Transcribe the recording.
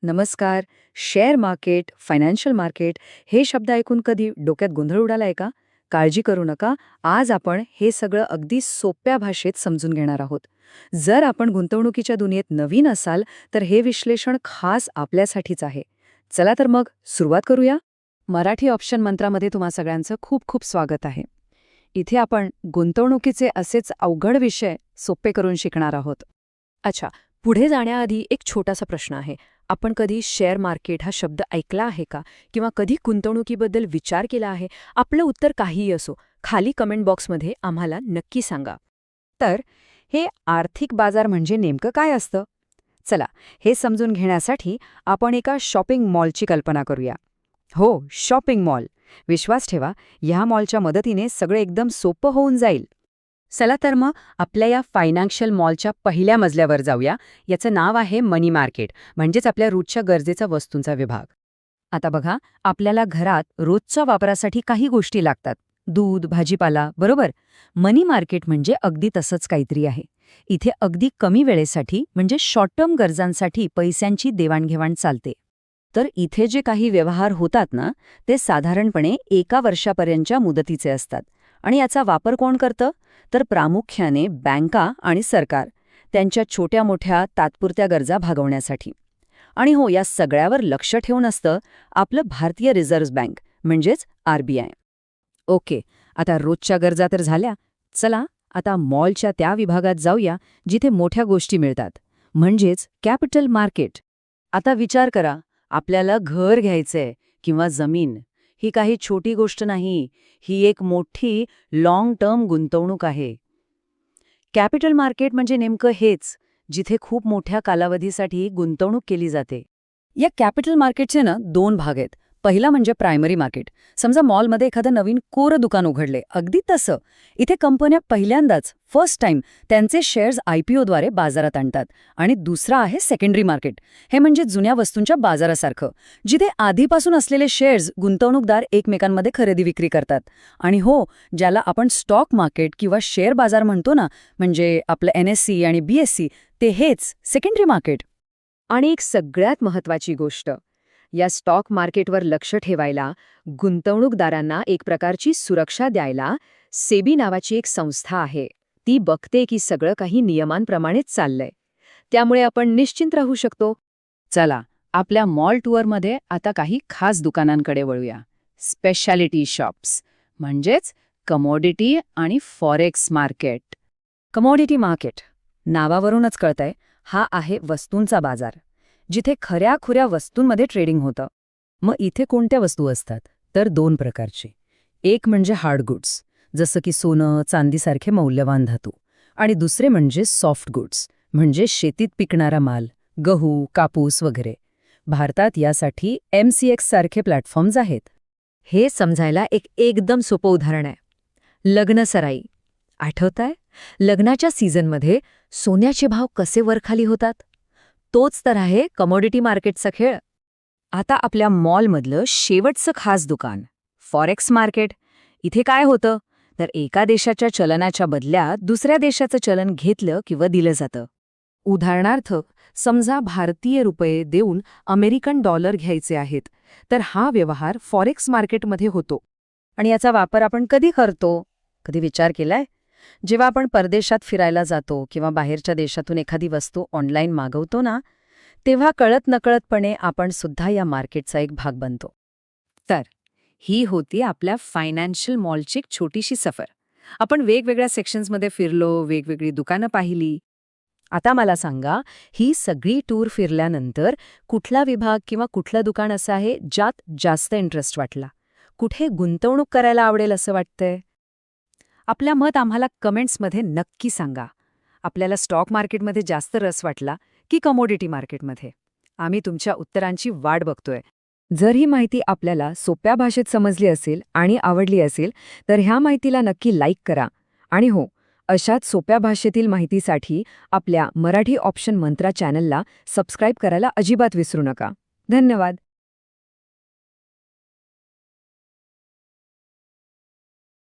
नमस्कार. Share market, financial market हे शब्द ऐकून कधी डोक्यात गोंधळ उडालाय का? काळजी करू नका. आज आपण हे सगळं अगदी सोप्या भाषेत समजून घेणार आहोत. जर आपण गुंतवणुकीच्या दुनियेत नवीन असाल, तर हे विश्लेषण खास आपल्यासाठीच आहे. चला तर मग सुरुवात करूया. मराठी ऑप्शन मंत्रामध्ये तुम्हा सगळ्यांचं खूप खूप स्वागत आहे. इथे आपण गुंतवणुकीचे असेच अवघड विषय सोपे करून शिकणार आहोत. अच्छा, पुढे जाण्याआधी एक छोटासा प्रश्न आहे. आपण कधी शेअर मार्केट हा शब्द ऐकला आहे का? किंवा कधी गुंतवणुकीबद्दल विचार केला आहे? आपलं उत्तर काहीही असो, खाली कमेंट बॉक्समध्ये आम्हाला नक्की सांगा. तर हे आर्थिक बाजार म्हणजे नेमकं काय असतं? चला, हे समजून घेण्यासाठी आपण एका शॉपिंग मॉलची कल्पना करूया. हो, शॉपिंग मॉल. विश्वास ठेवा, ह्या मॉलच्या मदतीने सगळं एकदम सोपं होऊन जाईल. चला तर मग आपल्या या फायनान्शियल मॉलच्या पहिल्या मजल्यावर जाऊया. याचं नाव आहे मनी मार्केट, म्हणजेच आपल्या रोजच्या गरजेचा वस्तूंचा विभाग. आता बघा, आपल्याला घरात रोजच्या वापरासाठी काही गोष्टी लागतात. दूध, भाजीपाला, बरोबर? मनी मार्केट म्हणजे अगदी तसंच काहीतरी आहे. इथे अगदी कमी वेळेसाठी म्हणजे शॉर्ट टर्म गरजांसाठी पैशांची देवाणघेवाण चालते. तर इथे जे काही व्यवहार होतात ना, ते साधारणपणे 1 वर्षापर्यंतच्या मुदतीचे असतात. आणि याचा वापर कोण करतं? तर प्रामुख्याने बँका आणि सरकार, त्यांच्या छोट्या मोठ्या तात्पुरत्या गरजा भागवण्यासाठी. आणि हो, या सगळ्यावर लक्ष ठेवून असतं आपलं भारतीय रिझर्व्ह बँक म्हणजेच RBI. ओके, आता रोजच्या गरजा तर झाल्या. चला आता मॉलच्या त्या विभागात जाऊया जिथे मोठ्या गोष्टी मिळतात, म्हणजेच कॅपिटल मार्केट. आता विचार करा, आपल्याला घर घ्यायचंय किंवा जमीन. ही काही छोटी गोष्ट नाही, ही एक मोठी लाँग टर्म गुंतवणूक आहे. कॅपिटल मार्केट म्हणजे नेमकं हेच, जिथे खूप मोठ्या कालावधीसाठी गुंतवणूक केली जाते. या कॅपिटल मार्केटचे 2 भाग आहेत. पहिला म्हणजे प्रायमरी मार्केट. समजा मॉलमध्ये एखादं नवीन कोरं दुकान उघडले, अगदी तसं. इथे कंपन्या पहिल्यांदाच फर्स्ट टाइम त्यांचे शेअर्स IPOद्वारे बाजारात आणतात. आणि दुसरा आहे सेकंडरी मार्केट. हे म्हणजे जुन्या वस्तूंच्या बाजारासारखं, जिथे आधीपासून असलेले शेअर्स गुंतवणूकदार एकमेकांमध्ये खरेदी विक्री करतात. आणि हो, ज्याला आपण स्टॉक मार्केट किंवा शेअर बाजार म्हणतो ना, म्हणजे आपलं NSE आणि BSE, ते हेच सेकंडरी मार्केट. आणि एक सगळ्यात महत्त्वाची गोष्ट, या स्टॉक मार्केटवर लक्ष ठेवायला, गुंतवणूकदारांना एक प्रकारची सुरक्षा द्यायला सेबी नावाची एक संस्था आहे. ती बघते की सगळं काही नियमांप्रमाणेच चाललंय. त्यामुळे आपण निश्चिंत राहू शकतो. चला, आपल्या मॉल टूअरमध्ये आता काही खास दुकानांकडे वळूया. स्पेशालिटी शॉप्स म्हणजेच कमोडिटी आणि फॉरेक्स मार्केट. कमोडिटी मार्केट नावावरूनच कळतंय, हा आहे वस्तूंचा बाजार, जिथे खऱ्या-खुऱ्या वस्तूंमध्ये ट्रेडिंग होतं. मग इथे कोणत्या वस्तू असतात? तर 2 प्रकारचे. एक म्हणजे हार्ड गुड्स, जसं की सोनं, चांदीसारखे मौल्यवान धातू. आणि दुसरे म्हणजे सॉफ्ट गुड्स, म्हणजे शेतीत पिकणारा माल, गहू, कापूस वगैरे. भारतात यासाठी MCX सारखे प्लॅटफॉर्म्स आहेत. हे समजायला एक एकदम सोपं उदाहरण आहे. लग्नसराई. आठवतंय? लग्नाच्या सीझनमध्ये सोन्याचे भाव कसे वरखाली होतात? तोच तर आहे कमोडिटी मार्केटचा खेळ. आता आपल्या मॉलमधलं शेवटचं खास दुकान, फॉरेक्स मार्केट. इथे काय होतं? तर एका देशाच्या चलनाच्या बदल्यात दुसऱ्या देशाचं चलन घेतलं किंवा दिलं जातं. उदाहरणार्थ, समजा भारतीय रुपये देऊन अमेरिकन डॉलर घ्यायचे आहेत, तर हा व्यवहार फॉरेक्स मार्केटमध्ये होतो. आणि याचा वापर आपण कधी करतो? कधी विचार केलाय? जेव्हा आपण परदेशात फिरायला जातो किंवा बाहेरच्या देशातून एखादी वस्तू ऑनलाईन मागवतो ना, तेव्हा कळत नकळतपणे आपण सुद्धा या मार्केटचा एक भाग बनतो. तर ही होती आपल्या फायनान्शियल मॉलची एक छोटीशी सफर. आपण वेगवेगळ्या सेक्शन्समध्ये फिरलो, वेगवेगळी दुकानं पाहिली. आता मला सांगा, ही सगळी टूर फिरल्यानंतर कुठला विभाग किंवा कुठलं दुकान असं आहे ज्यात जास्त इंटरेस्ट वाटला? कुठे गुंतवणूक करायला आवडेल असं वाटतंय? आपल्या मत आम्हाला कमेंट्समध्ये नक्की सांगा. आपल्याला स्टॉक मार्केटमध्ये जास्त रस वाटला की कमोडिटी मार्केटमध्ये? आम्ही तुमच्या उत्तरांची वाट बघतोय. जर ही माहिती आपल्याला सोप्या भाषेत समजली असेल आणि आवडली असेल, तर ह्या माहितीला नक्की लाईक करा. आणि हो, अशाच सोप्या भाषेतील माहितीसाठी आपल्या मराठी ऑप्शन मंत्रा चॅनलला सबस्क्राईब करायला अजिबात विसरू नका. धन्यवाद.